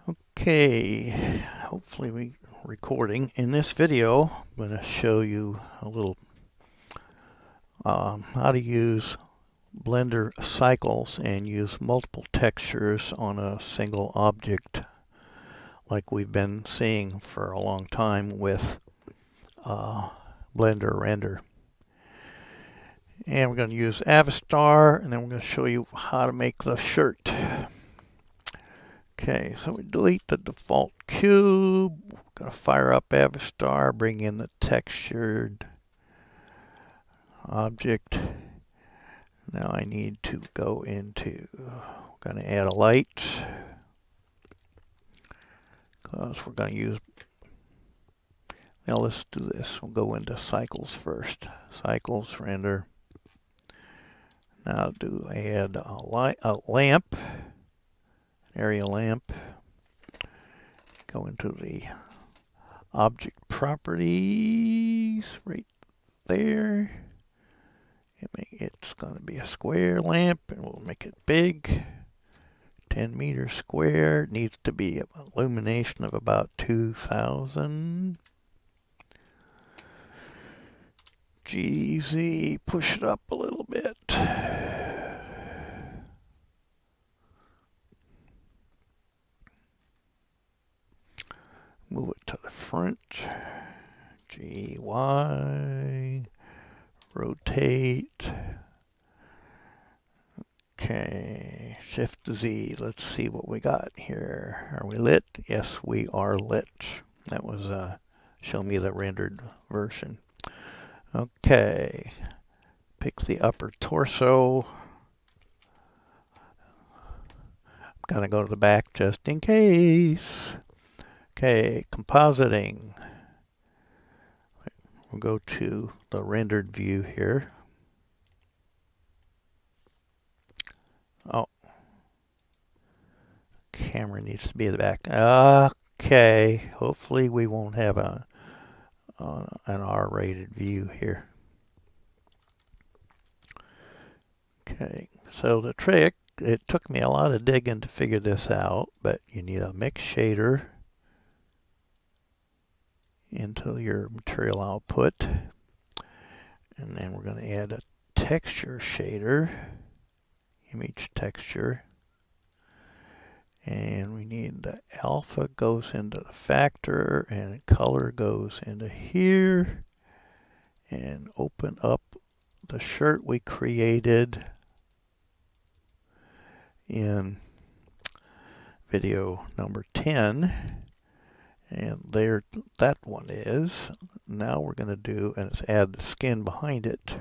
Okay, hopefully we recording. In this video, I'm going to show you a little how to use Blender cycles and use multiple textures on a single object like we've been seeing for a long time with Blender render. And we're going to use Avastar, and then we're going to show you how to make the shirt. Okay, so we delete the default cube. We're going to fire up Avastar, bring in the textured object. Now I need to go into, going to add a light, because we're going to use, now let's do this. We'll go into cycles first. Cycles, render. Now add a lamp, area lamp. Go into the object properties right there. It's going to be a square lamp, and we'll make it big. 10 meters square. It needs to be an illumination of about 2000. GZ, push it up a little bit. Move it to the front. GY. Rotate. Okay, Shift Z. Let's see what we got here. Are we lit? Yes, we are lit. That was show me the rendered version. Okay, pick the upper torso. I'm gonna go to the back just in case. Okay, compositing. We'll go to the rendered view here. Oh, camera needs to be in the back. Okay, hopefully we won't have an R-rated view here. Okay, so the trick, it took me a lot of digging to figure this out, but you need a mix shader into your material output. And then we're going to add a texture shader, image texture. And we need the alpha goes into the factor and color goes into here. And open up the shirt we created in video number 10. And there, that one is. Now we're going to do is add the skin behind it.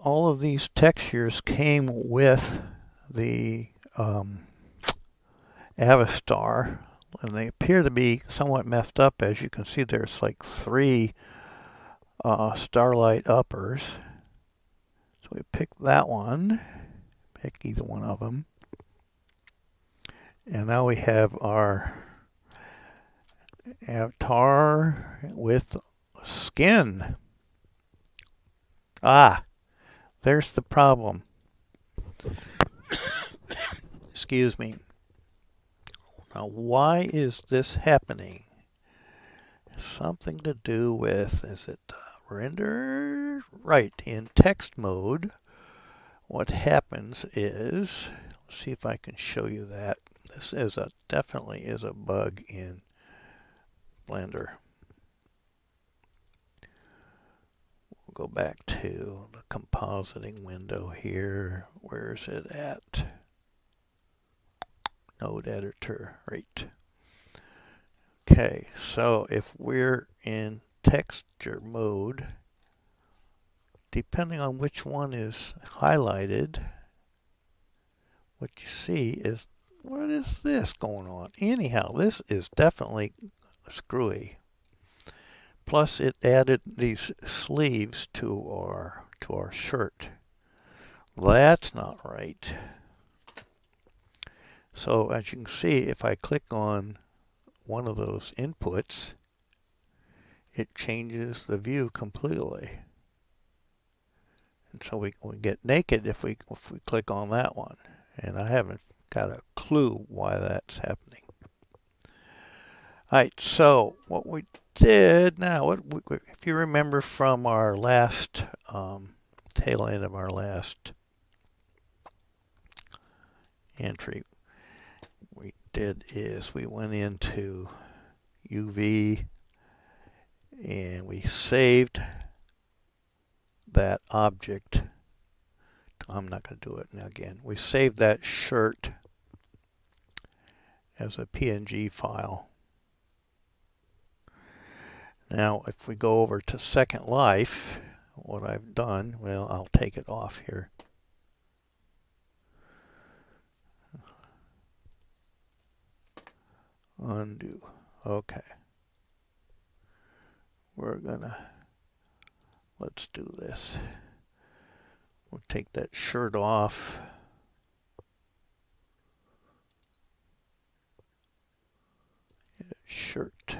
All of these textures came with the Avastar, and they appear to be somewhat messed up. As you can see, there's like 3 starlight uppers. So we pick that one, pick either one of them. And now we have our avatar with skin. There's the problem. Excuse me. Now, why is this happening? Something to do with, is it render? Right, in text mode, what happens is, let's see if I can show you that. This is definitely is a bug in Blender. We'll go back to the compositing window here. Where's it at? Node editor, right. Okay, so if we're in texture mode, depending on which one is highlighted, what you see is, what is this going on? Anyhow, this is definitely screwy. Plus it added these sleeves to our shirt. That's not right. So as you can see, if I click on one of those inputs, it changes the view completely. And so we get naked if we click on that one. And I haven't got a clue why that's happening. All right, so what we did now, if you remember from our last tail end of our last entry, we did is we went into UV and we saved that object. I'm not going to do it now again. We saved that shirt as a PNG file. Now, if we go over to Second Life, what I've done, well, I'll take it off here. Undo. Okay. Let's do this. We'll take that shirt off. Shirt.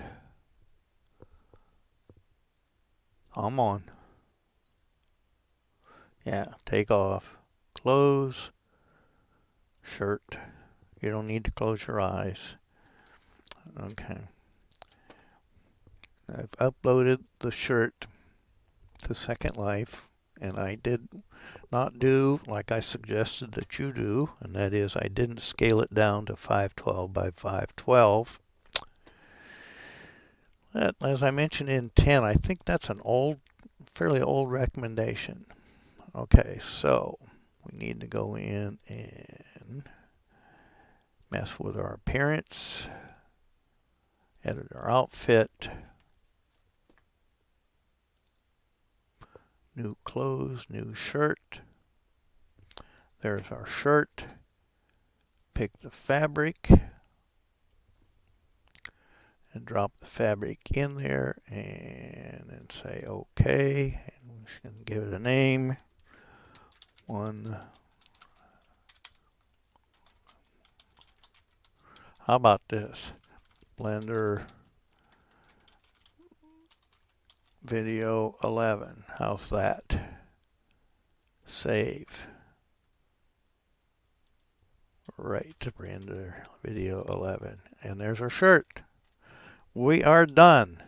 I'm on. Yeah, take off. Close. Shirt. You don't need to close your eyes. Okay. I've uploaded the shirt to Second Life, and I did not do like I suggested that you do, and that is I didn't scale it down to 512 by 512. That, as I mentioned in 10, I think that's an fairly old recommendation. Okay, so we need to go in and mess with our appearance, edit our outfit, new clothes, new shirt. There's our shirt. Pick the fabric and drop the fabric in there and then say OK. And we're just going to give it a name. How about this? Blender V2.79. How's that? Save. Right to Blender V2.79. And there's our shirt. We are done.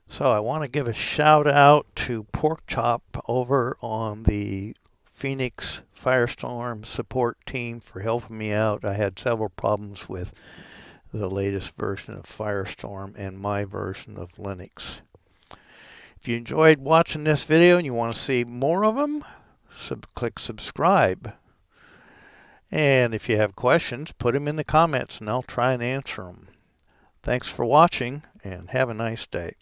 So I want to give a shout out to Porkchop over on the Phoenix Firestorm support team for helping me out. I had several problems with the latest version of Firestorm and my version of Linux. If you enjoyed watching this video and you want to see more of them, click subscribe. And if you have questions, put them in the comments and I'll try and answer them. Thanks for watching and have a nice day.